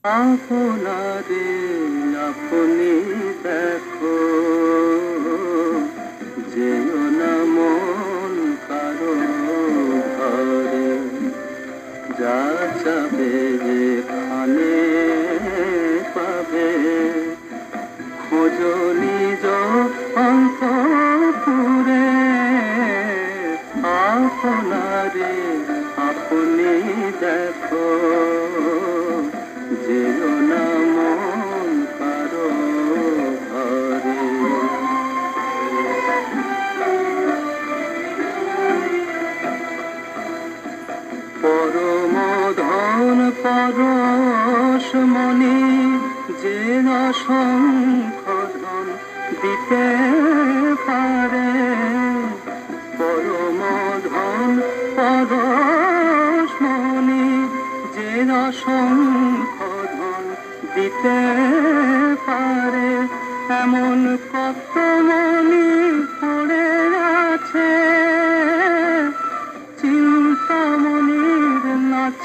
আপনারে আপনি দেখো, যেও না মন কারো ঘরে, যা চাবে যেখানে পাবে, খোঁজো নিজ অন্তপুরে। আপনারে আপনি দেখো, যেও না মন কারো ঘরে। পরম ধন পরশমণি যে অসংখ্য ধন দিতে পারে, পরম ধন পরশমণি যে অসংখ্য ধন দিতে পারে, এমন কত মণি পড়ে আছে চিন্তামণির নাচ